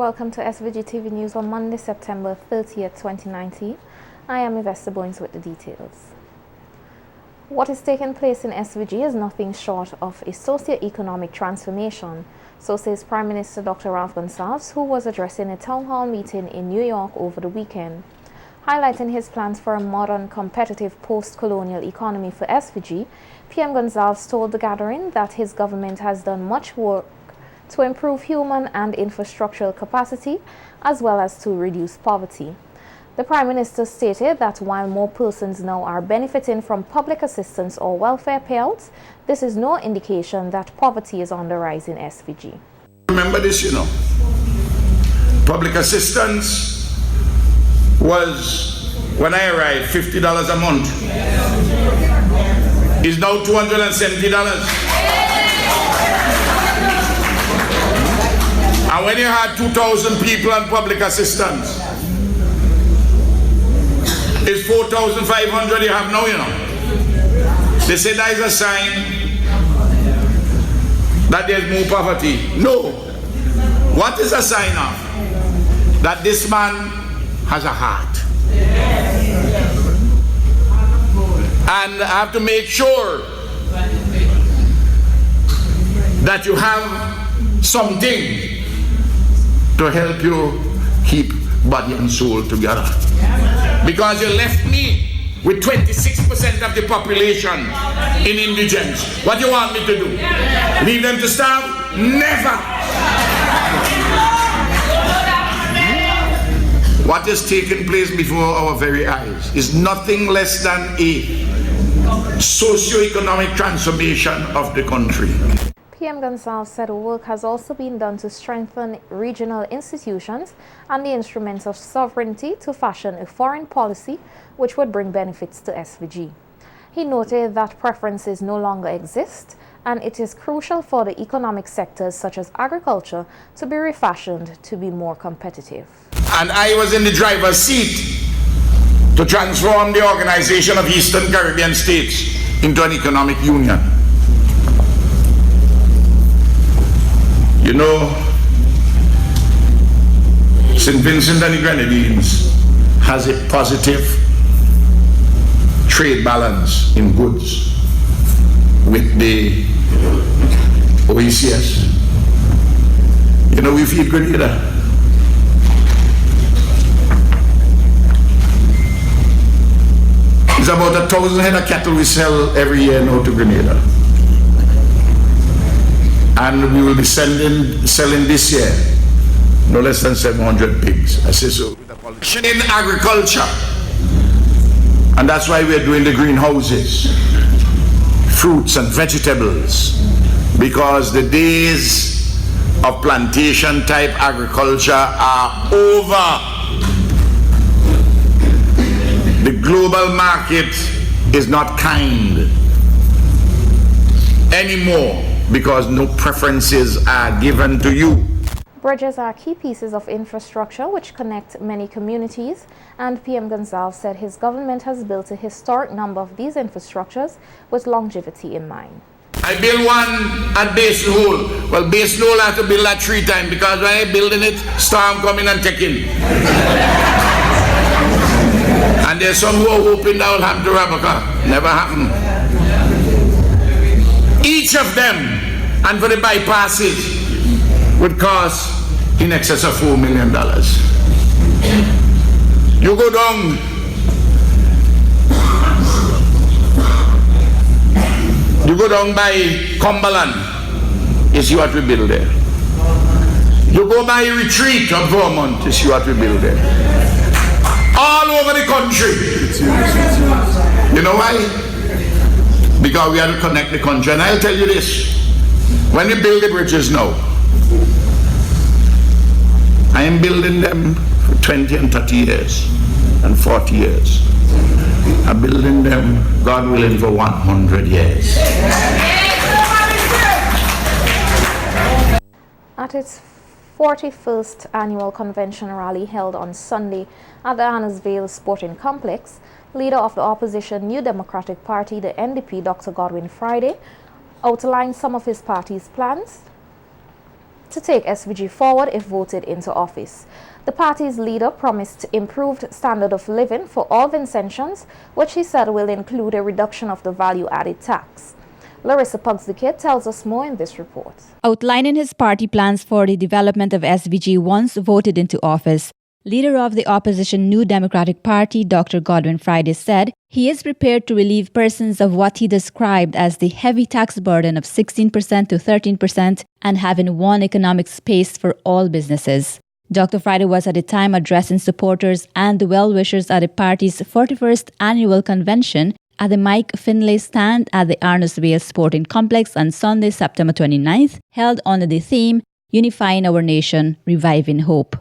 welcome to SVG-TV News on Monday, September 30th, 2019. I am Investor Boynes with the details. What is taking place in SVG is nothing short of a socio-economic transformation, so says Prime Minister Dr. Ralph Gonsalves, who was addressing a town hall meeting in New York over the weekend. Highlighting his plans for a modern, competitive post-colonial economy for SVG, PM Gonsalves told the gathering that his government has done much work to improve human and infrastructural capacity, as well as to reduce poverty. The Prime Minister stated that while more persons now are benefiting from public assistance or welfare payouts, this is no indication that poverty is on the rise in SVG. Remember this, public assistance was, when I arrived, $50 a month. It's now $270. And when you had 2,000 people on public assistance, it's 4,500 you have now, They say that is a sign that there's more poverty. No. What is a sign of? That this man has a heart. And I have to make sure that you have something to help you keep body and soul together. Because you left me with 26% of the population in indigence. What do you want me to do? Leave them to starve? Never! What is taking place before our very eyes is nothing less than a socio-economic transformation of the country. PM Gonsalves said work has also been done to strengthen regional institutions and the instruments of sovereignty to fashion a foreign policy which would bring benefits to SVG. He noted that preferences no longer exist, and it is crucial for the economic sectors such as agriculture to be refashioned to be more competitive. And I was in the driver's seat to transform the organization of Eastern Caribbean states into an economic union. St. Vincent and the Grenadines has a positive trade balance in goods with the OECS. We feed Grenada. It's about 1,000 head of cattle we sell every year now to Grenada. And we will be selling this year no less than 700 pigs. I say so. In agriculture, and that's why we're doing the greenhouses, fruits and vegetables, because the days of plantation type agriculture are over. The global market is not kind anymore, because no preferences are given to you. Bridges are key pieces of infrastructure which connect many communities, and PM Gonsalves said his government has built a historic number of these infrastructures with longevity in mind. I built one at Basin Hole. Well, Basin Hole I have to build that 3 times because when I building it, storm coming and taking. And there's some who are hoping that will happen to Rabaka. Never happened. Each of them, and for the bypasses, would cost in excess of $4 million. You go down by Cumberland, you see what we build there. You go by Retreat of Vermont, you see what we build there. All over the country. You know why? Because we have to connect the country. And I'll tell you this, when we build the bridges now, I am building them for 20 and 30 years and 40 years. I'm building them, God willing, for 100 years. At its 41st annual convention rally held on Sunday at the Annesville Sporting Complex, leader of the opposition New Democratic Party, the NDP, Dr. Godwin Friday, outlined some of his party's plans to take SVG forward if voted into office. The party's leader promised improved standard of living for all Vincentians, which he said will include a reduction of the value-added tax. Larissa Pugs-the-Kid tells us more in this report. Outlining his party plans for the development of SVG once voted into office, leader of the opposition New Democratic Party, Dr. Godwin Friday, said he is prepared to relieve persons of what he described as the heavy tax burden of 16% to 13% and having one economic space for all businesses. Dr. Friday was at the time addressing supporters and the well-wishers at the party's 41st annual convention at the Mike Finlay stand at the Arnoldsville Sporting Complex on Sunday, September 29th, held under the theme, Unifying Our Nation, Reviving Hope.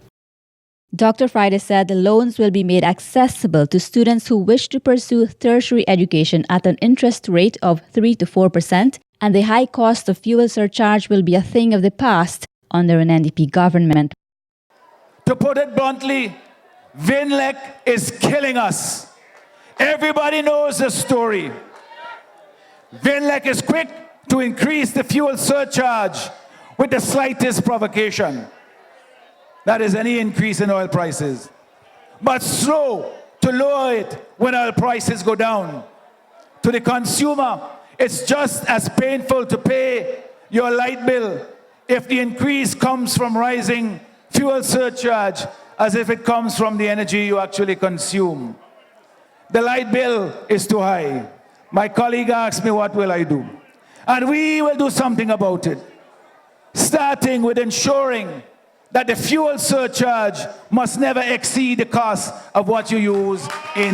Dr. Friday said the loans will be made accessible to students who wish to pursue tertiary education at an interest rate of 3 to 4%, and the high cost of fuel surcharge will be a thing of the past under an NDP government. To put it bluntly, VINLEC is killing us. Everybody knows the story. VINLEC is quick to increase the fuel surcharge with the slightest provocation. That is any increase in oil prices. But slow to lower it when oil prices go down. To the consumer, it's just as painful to pay your light bill if the increase comes from rising fuel surcharge as if it comes from the energy you actually consume. The light bill is too high. My colleague asked me, what will I do? And we will do something about it, starting with ensuring that the fuel surcharge must never exceed the cost of what you use in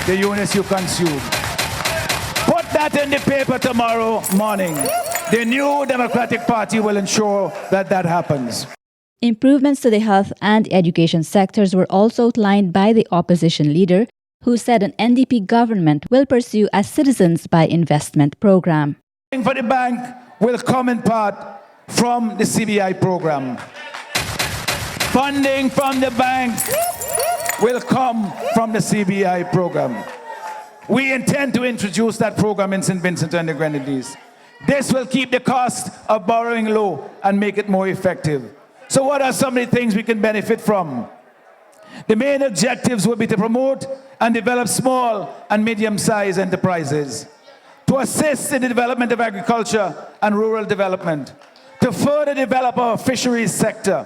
the units you consume. Put that in the paper tomorrow morning. The New Democratic Party will ensure that that happens. Improvements to the health and education sectors were also outlined by the opposition leader, who said an NDP government will pursue a citizens by investment program. For the bank will come in part from the CBI program. Funding from the bank will come from the CBI program. We intend to introduce that program in St. Vincent and the Grenadines. This will keep the cost of borrowing low and make it more effective. So what are some of the things we can benefit from? The main objectives will be to promote and develop small and medium-sized enterprises, to assist in the development of agriculture and rural development, to further develop our fisheries sector,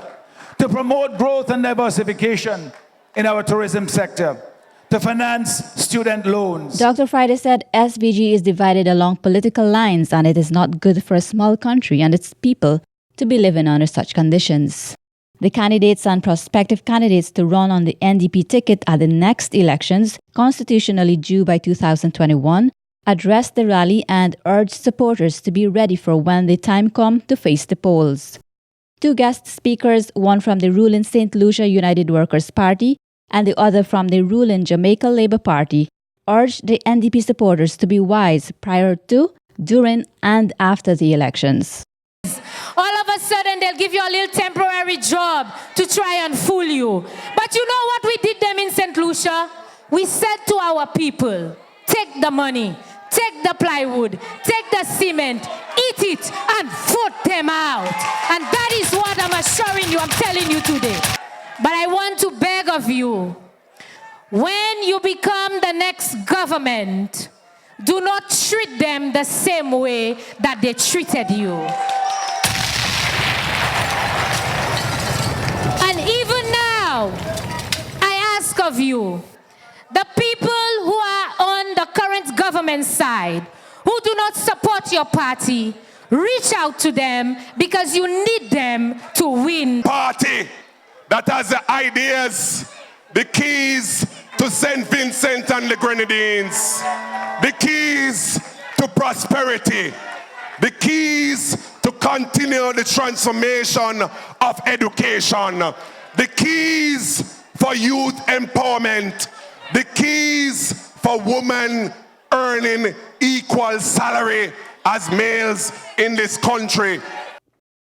to promote growth and diversification in our tourism sector, to finance student loans. Dr. Friday said SVG is divided along political lines and it is not good for a small country and its people to be living under such conditions. The candidates and prospective candidates to run on the NDP ticket at the next elections, constitutionally due by 2021, addressed the rally and urged supporters to be ready for when the time comes to face the polls. Two guest speakers, one from the ruling St. Lucia United Workers' Party and the other from the ruling Jamaica Labour Party, urged the NDP supporters to be wise prior to, during and after the elections. All of a sudden, they'll give you a little temporary job to try and fool you. But you know what we did them in St. Lucia? We said to our people, take the money, take the plywood, take the cement, eat it, and vote them out. And that is what I'm assuring you, I'm telling you today. But I want to beg of you, when you become the next government, do not treat them the same way that they treated you. And even now, I ask of you, the people who are on the current government side, who do not support your party, reach out to them because you need them to win. Party that has the ideas, the keys to St. Vincent and the Grenadines, the keys to prosperity, the keys to continue the transformation of education, the keys for youth empowerment, the keys for women earning equal salary as males in this country.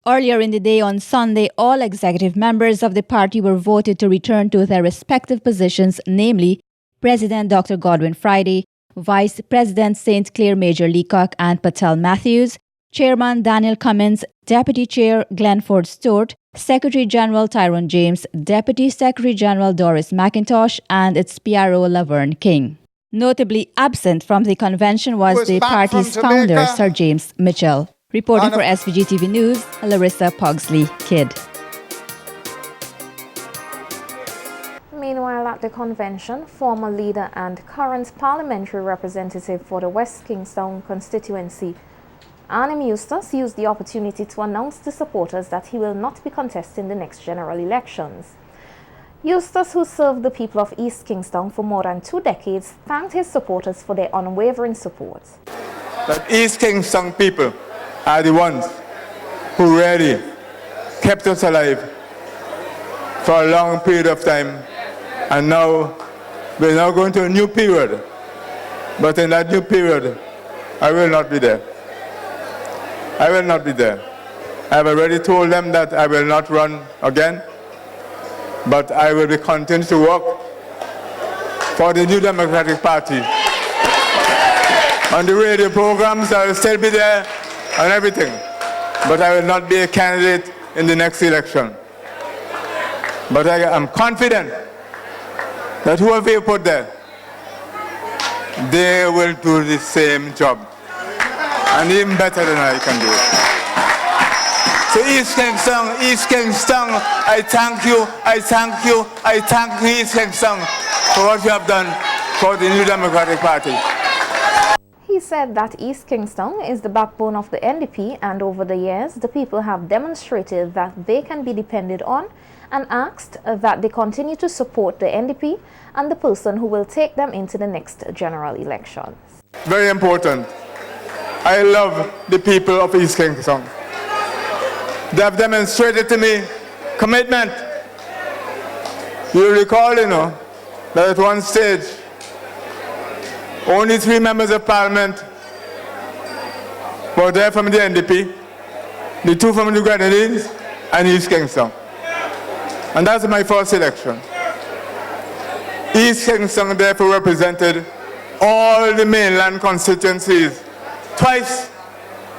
Earlier in the day on Sunday, all executive members of the party were voted to return to their respective positions, namely President Dr. Godwin Friday, Vice President St. Clair Major Leacock and Patel Matthews, Chairman Daniel Cummins, Deputy Chair Glenford Stewart, Secretary General Tyrone James, Deputy Secretary General Doris McIntosh, and its PRO Laverne King. Notably absent from the convention was the party's founder, Sir James Mitchell. Reporting for SVG-TV News, Larissa Pogsley Kidd. Meanwhile, at the convention, former leader and current parliamentary representative for the West Kingstown constituency, Eustace, used the opportunity to announce to supporters that he will not be contesting the next general elections. Eustace, who served the people of East Kingstown for more than 2 decades, thanked his supporters for their unwavering support. That East Kingstown people are the ones who really kept us alive for a long period of time. And now, we're now going to a new period. But in that new period, I will not be there. I will not be there. I have already told them that I will not run again, but I will be continuing to work for the New Democratic Party. On the radio programs, I will still be there and everything, but I will not be a candidate in the next election. But I am confident that whoever you put there, they will do the same job, and even better than I can do it. So East Kingstown, I thank you, I thank you, I thank you, East Kingstown, for what you have done for the New Democratic Party. He said that East Kingstown is the backbone of the NDP, and over the years, the people have demonstrated that they can be depended on, and asked that they continue to support the NDP and the person who will take them into the next general elections. Very important. I love the people of East Kingstown. They have demonstrated to me commitment. You recall, that at one stage, only 3 members of parliament were there from the NDP, the 2 from the Grenadines, and East Kingstown. And that's my first election. East Kingstown therefore represented all the mainland constituencies. Twice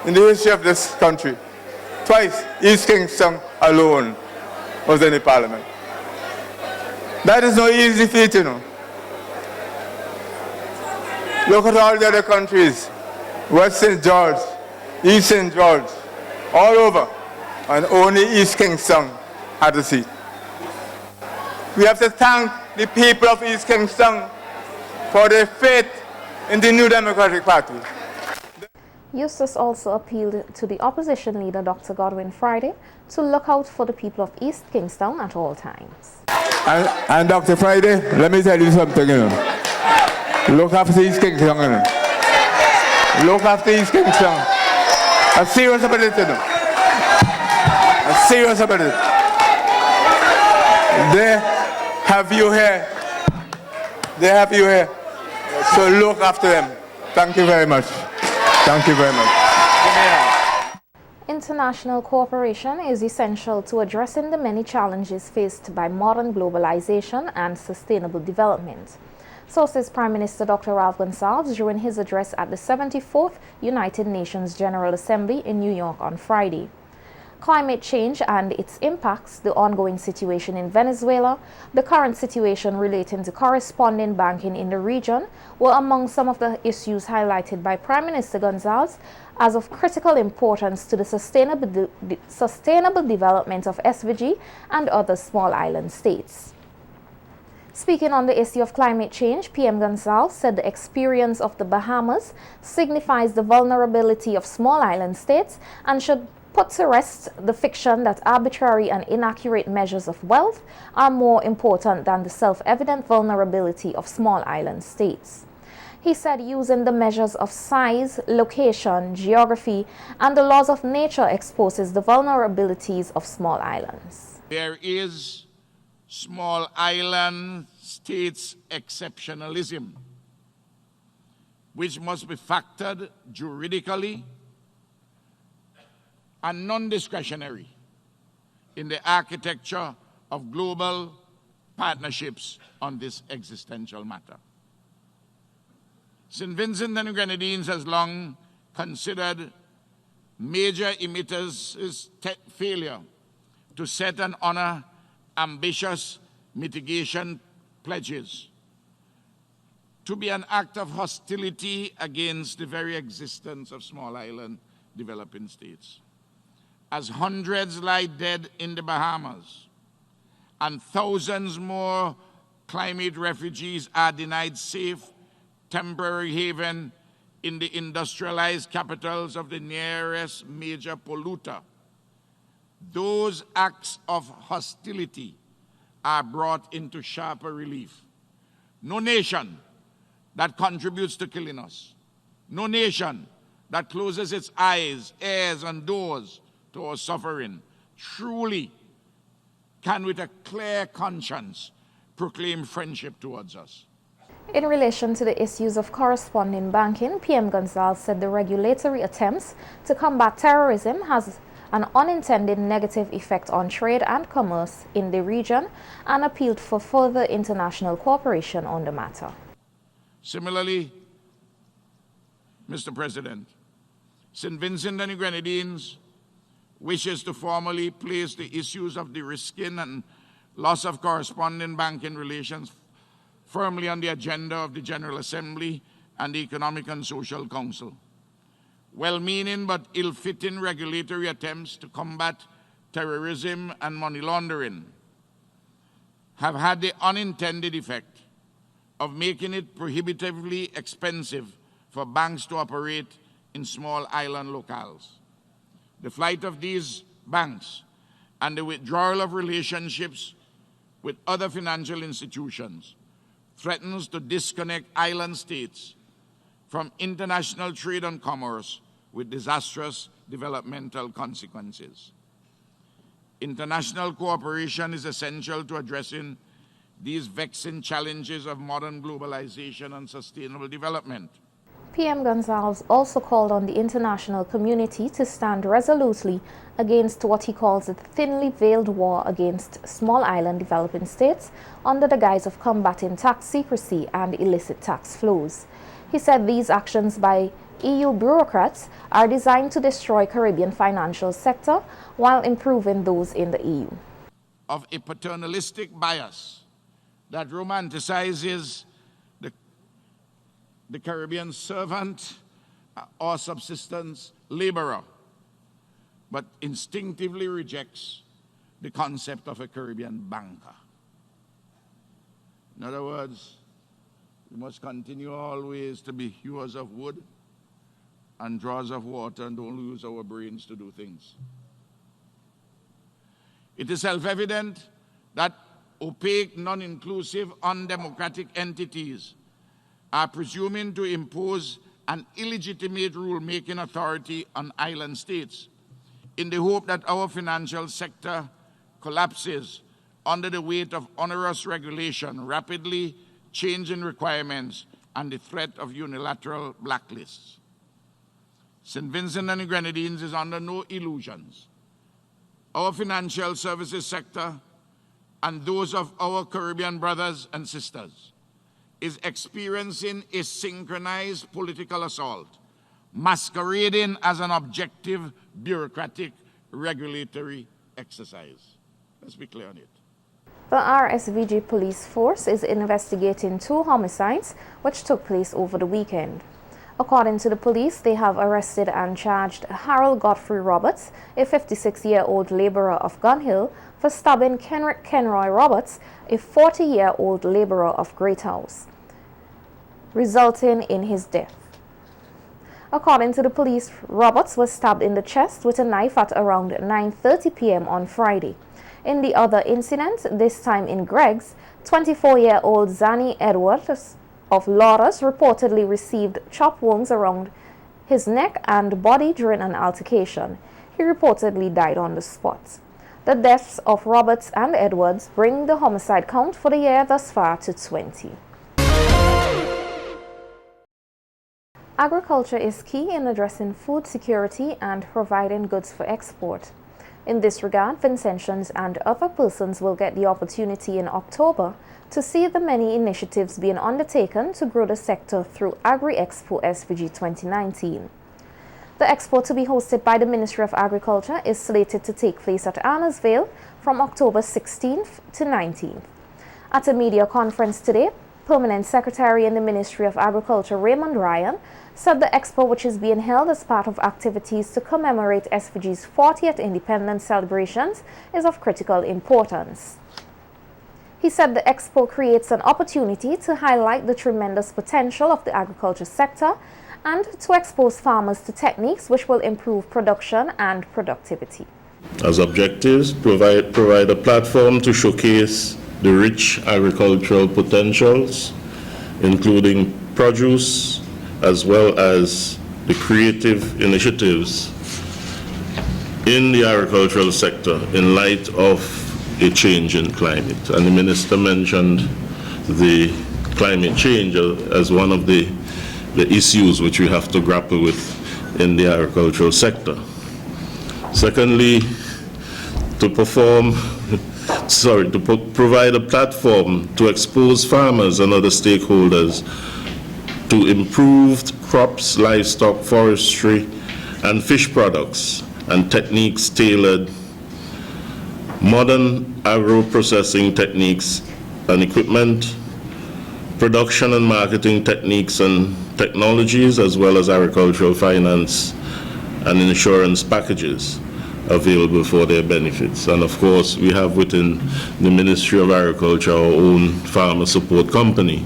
in the history of this country. Twice, East Kingstown alone was in the parliament. That is no easy feat, Look at all the other countries, West St. George, East St. George, all over, and only East Kingstown had a seat. We have to thank the people of East Kingstown for their faith in the New Democratic Party. Eustace also appealed to the opposition leader, Dr. Godwin Friday, to look out for the people of East Kingstown at all times. And Dr. Friday, let me tell you something, Look after East Kingstown, Look after East Kingstown. I'm serious about it, I'm serious about it. They have you here. They have you here. So look after them. Thank you very much. Thank you very much. International cooperation is essential to addressing the many challenges faced by modern globalization and sustainable development. So says Prime Minister Dr. Ralph Gonsalves during his address at the 74th United Nations General Assembly in New York on Friday. Climate change and its impacts, the ongoing situation in Venezuela, the current situation relating to corresponding banking in the region were among some of the issues highlighted by Prime Minister Gonsalves as of critical importance to the sustainable development of SVG and other small island states. Speaking on the issue of climate change, PM Gonsalves said the experience of the Bahamas signifies the vulnerability of small island states and should put to rest the fiction that arbitrary and inaccurate measures of wealth are more important than the self-evident vulnerability of small island states. He said using the measures of size, location, geography, and the laws of nature exposes the vulnerabilities of small islands. There is small island states exceptionalism, which must be factored juridically and non-discretionary in the architecture of global partnerships on this existential matter. St. Vincent and the Grenadines has long considered major emitters' failure to set and honor ambitious mitigation pledges to be an act of hostility against the very existence of small island developing states. As hundreds lie dead in the Bahamas and thousands more climate refugees are denied safe, temporary haven in the industrialized capitals of the nearest major polluter, those acts of hostility are brought into sharper relief. No nation that contributes to killing us, no nation that closes its eyes, ears, and doors to our suffering, truly can with a clear conscience proclaim friendship towards us. In relation to the issues of corresponding banking, PM Gonzalez said the regulatory attempts to combat terrorism has an unintended negative effect on trade and commerce in the region and appealed for further international cooperation on the matter. Similarly, Mr. President, St. Vincent and the Grenadines wishes to formally place the issues of de-risking and loss of corresponding banking relations firmly on the agenda of the General Assembly and the Economic and Social Council. Well-meaning but ill-fitting regulatory attempts to combat terrorism and money laundering have had the unintended effect of making it prohibitively expensive for banks to operate in small island locales. The flight of these banks and the withdrawal of relationships with other financial institutions threatens to disconnect island states from international trade and commerce with disastrous developmental consequences. International cooperation is essential to addressing these vexing challenges of modern globalization and sustainable development. PM Gonzalez also called on the international community to stand resolutely against what he calls a thinly veiled war against small island developing states under the guise of combating tax secrecy and illicit tax flows. He said these actions by EU bureaucrats are designed to destroy Caribbean financial sector while improving those in the EU. Of a paternalistic bias that romanticizes the Caribbean servant or subsistence laborer, but instinctively rejects the concept of a Caribbean banker. In other words, we must continue always to be hewers of wood and drawers of water and don't lose our brains to do things. It is self-evident that opaque, non-inclusive, undemocratic entities are presuming to impose an illegitimate rule-making authority on island states in the hope that our financial sector collapses under the weight of onerous regulation, rapidly changing requirements, and the threat of unilateral blacklists. St. Vincent and the Grenadines is under no illusions. Our financial services sector and those of our Caribbean brothers and sisters is experiencing a synchronized political assault, masquerading as an objective, bureaucratic, regulatory exercise. Let's be clear on it. The RSVG police force is investigating 2 homicides which took place over the weekend. According to the police, they have arrested and charged Harold Godfrey Roberts, a 56-year-old laborer of Gun Hill, for stabbing Kenroy Roberts, a 40-year-old laborer of Great House, resulting in his death. According to the police, Roberts was stabbed in the chest with a knife at around 9:30 p.m. on Friday. In the other incident, this time in Greg's, 24-year-old Zanny Edwards of Lauras reportedly received chop wounds around his neck and body during an altercation. He reportedly died on the spot. The deaths of Roberts and Edwards bring the homicide count for the year thus far to 20. Agriculture is key in addressing food security and providing goods for export. In this regard, Vincentians and other persons will get the opportunity in October to see the many initiatives being undertaken to grow the sector through Agri-Expo SVG 2019. The expo, to be hosted by the Ministry of Agriculture, is slated to take place at Arnersville from October 16th to 19th. At a media conference today, Permanent Secretary in the Ministry of Agriculture Raymond Ryan said the expo, which is being held as part of activities to commemorate SVG's 40th independence celebrations, is of critical importance. He said the expo creates an opportunity to highlight the tremendous potential of the agriculture sector and to expose farmers to techniques which will improve production and productivity. As objectives, provide a platform to showcase the rich agricultural potentials, including produce, as well as the creative initiatives in the agricultural sector in light of a change in climate. And the Minister mentioned the climate change as one of the issues which we have to grapple with in the agricultural sector. Secondly, to provide a platform to expose farmers and other stakeholders to improved crops, livestock, forestry, and fish products and techniques tailored, modern agro-processing techniques and equipment, production and marketing techniques and technologies, as well as agricultural finance and insurance packages available for their benefits. And of course, we have within the Ministry of Agriculture our own farmer support company,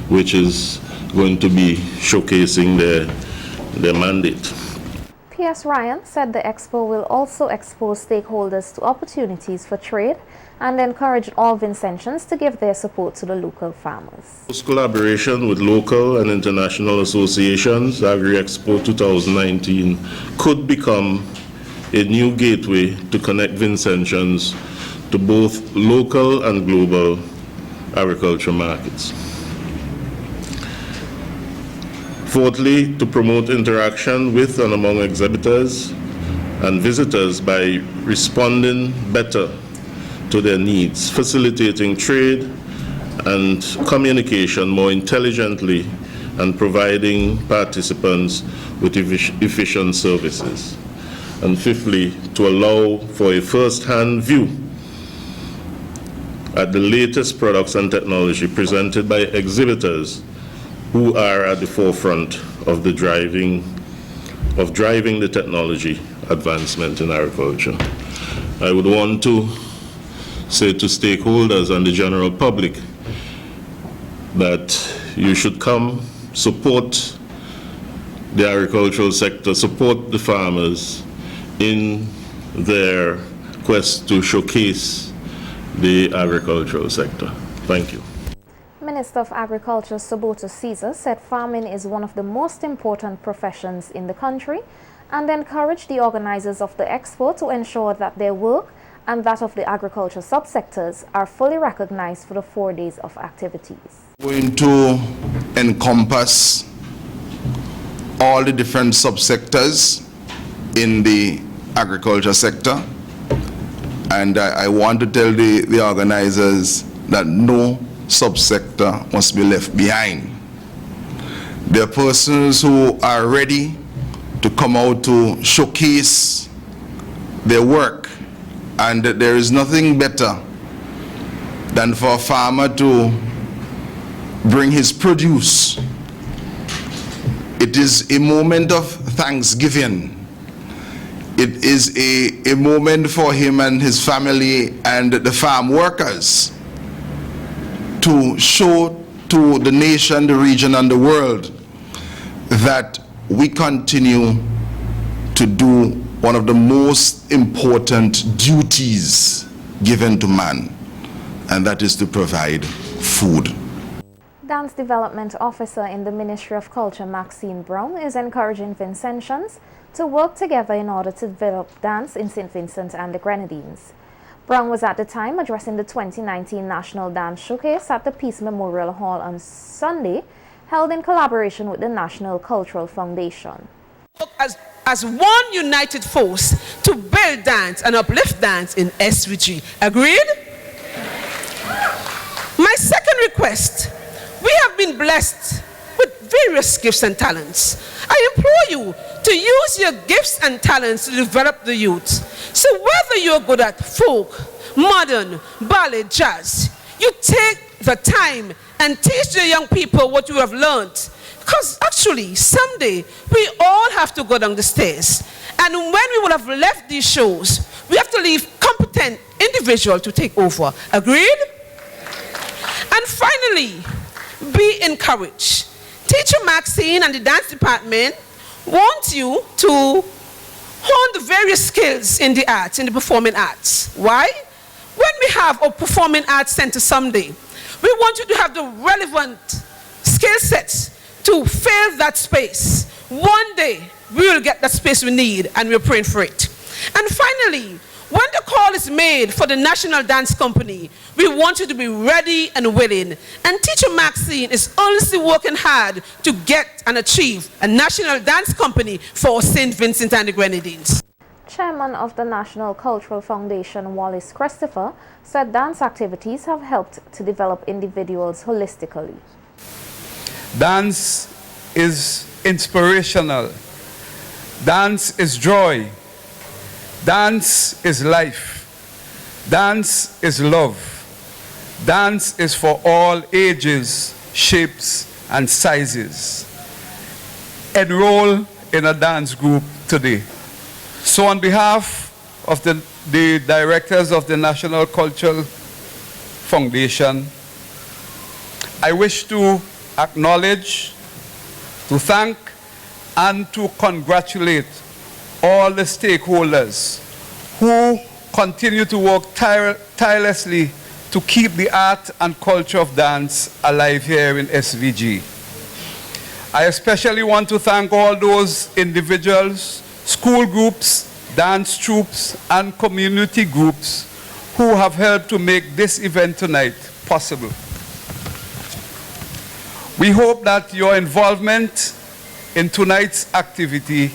which is going to be showcasing their mandate. P.S. Ryan said the expo will also expose stakeholders to opportunities for trade and encourage all Vincentians to give their support to the local farmers. Close collaboration with local and international associations, Agri-Expo 2019 could become a new gateway to connect Vincentians to both local and global agriculture markets. Fourthly, to promote interaction with and among exhibitors and visitors by responding better to their needs, facilitating trade and communication more intelligently, and providing participants with efficient services. And fifthly, to allow for a first-hand view at the latest products and technology presented by exhibitors who are at the forefront of driving the technology advancement in agriculture. I would want to say to stakeholders and the general public that you should come support the agricultural sector, support the farmers in their quest to showcase the agricultural sector. Thank you. Minister of Agriculture Sobota Caesar said farming is one of the most important professions in the country and encouraged the organizers of the expo to ensure that their work and that of the agriculture subsectors are fully recognized for the 4 days of activities. Going to encompass all the different subsectors in the agriculture sector, and I want to tell the organizers that no subsector must be left behind. There are persons who are ready to come out to showcase their work, and there is nothing better than for a farmer to bring his produce. It is a moment of thanksgiving. It is a moment for him and his family and the farm workers to show to the nation, the region, and the world that we continue to do one of the most important duties given to man, and that is to provide food. Dance Development Officer in the Ministry of Culture, Maxine Brown, is encouraging Vincentians to work together in order to develop dance in St. Vincent and the Grenadines. Brown was at the time addressing the 2019 National Dance Showcase at the Peace Memorial Hall on Sunday, held in collaboration with the National Cultural Foundation. As one united force to build dance and uplift dance in SVG. Agreed? My second request, we have been blessed with various gifts and talents. I implore you to use your gifts and talents to develop the youth. So whether you're good at folk, modern, ballet, jazz, you take the time and teach the young people what you have learned. Because actually, someday, we all have to go down the stairs. And when we will have left these shows, we have to leave competent individuals to take over. Agreed? And finally, be encouraged. Teacher Maxine and the dance department want you to hone the various skills in the arts, in the performing arts. Why? When we have a performing arts center someday, we want you to have the relevant skill sets to fill that space. One day, we will get that space we need, and we're praying for it. And finally, when the call is made for the National Dance Company, we want you to be ready and willing. And Teacher Maxine is honestly working hard to get and achieve a National Dance Company for St. Vincent and the Grenadines. Chairman of the National Cultural Foundation, Wallace Christopher, said dance activities have helped to develop individuals holistically. Dance is inspirational. Dance is joy. Dance is life. Dance is love. Dance is for all ages, shapes, and sizes. Enroll in a dance group today. So on behalf of the directors of the National Cultural Foundation, I wish to acknowledge, to thank, and to congratulate all the stakeholders who continue to work tirelessly to keep the art and culture of dance alive here in SVG. I especially want to thank all those individuals, school groups, dance troupes, and community groups who have helped to make this event tonight possible. We hope that your involvement in tonight's activity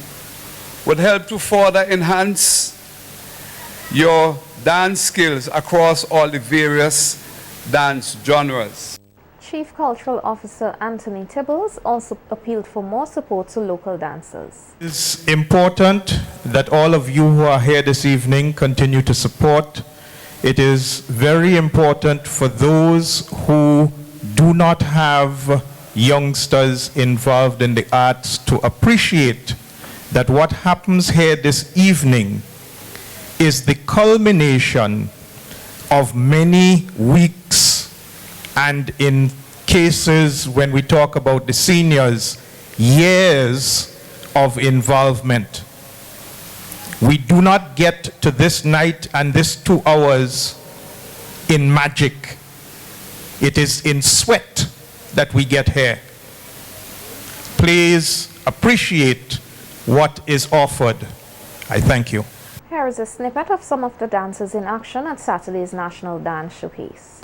would help to further enhance your dance skills across all the various dance genres. Chief Cultural Officer Anthony Tibbles also appealed for more support to local dancers. It's important that all of you who are here this evening continue to support. It is very important for those who do not have youngsters involved in the arts to appreciate that what happens here this evening is the culmination of many weeks, and in cases when we talk about the seniors, years of involvement. We do not get to this night and this 2 hours in magic. It is in sweat that we get here. Please appreciate what is offered. I thank you. Here is a snippet of some of the dancers in action at Saturday's National Dance Showcase.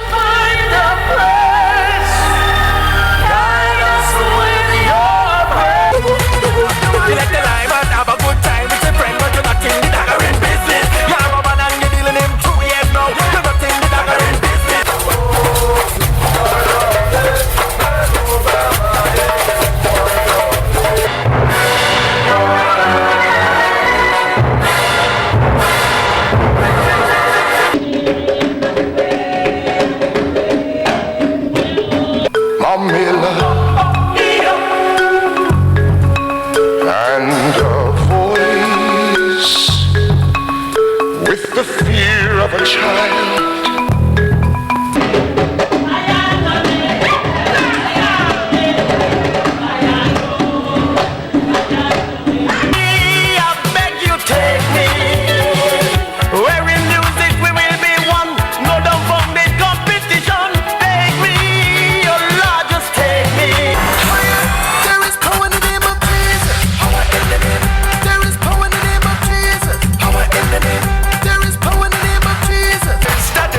That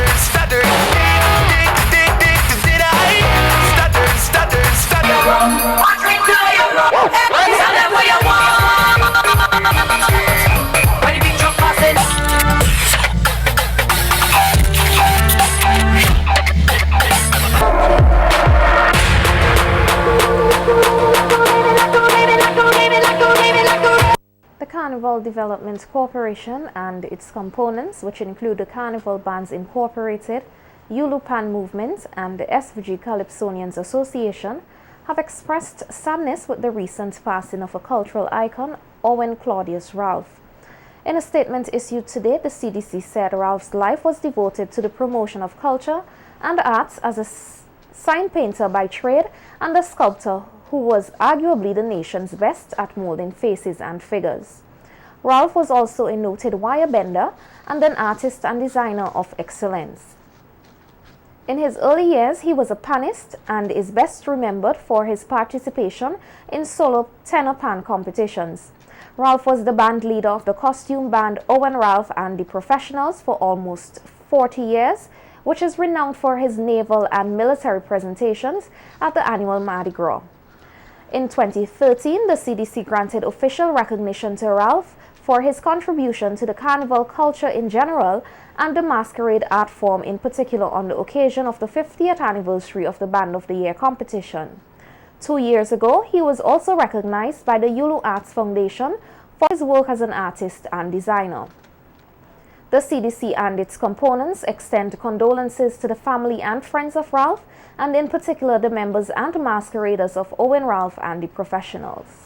Carnival Development Corporation and its components, which include the Carnival Bands Incorporated, Yulupan Movement, and the SVG Calypsonians Association, have expressed sadness with the recent passing of a cultural icon, Owen Claudius Ralph. In a statement issued today, the CDC said Ralph's life was devoted to the promotion of culture and arts as a sign painter by trade and a sculptor who was arguably the nation's best at molding faces and figures. Ralph was also a noted wire bender and an artist and designer of excellence. In his early years, he was a panist and is best remembered for his participation in solo tenor pan competitions. Ralph was the band leader of the costume band Owen, Ralph and the Professionals for almost 40 years, which is renowned for his naval and military presentations at the annual Mardi Gras. In 2013, the CDC granted official recognition to Ralph for his contribution to the carnival culture in general and the masquerade art form in particular on the occasion of the 50th anniversary of the Band of the Year competition. 2 years ago, he was also recognized by the Yulu Arts Foundation for his work as an artist and designer. The CDC and its components extend condolences to the family and friends of Ralph, and in particular the members and masqueraders of Owen, Ralph and the Professionals.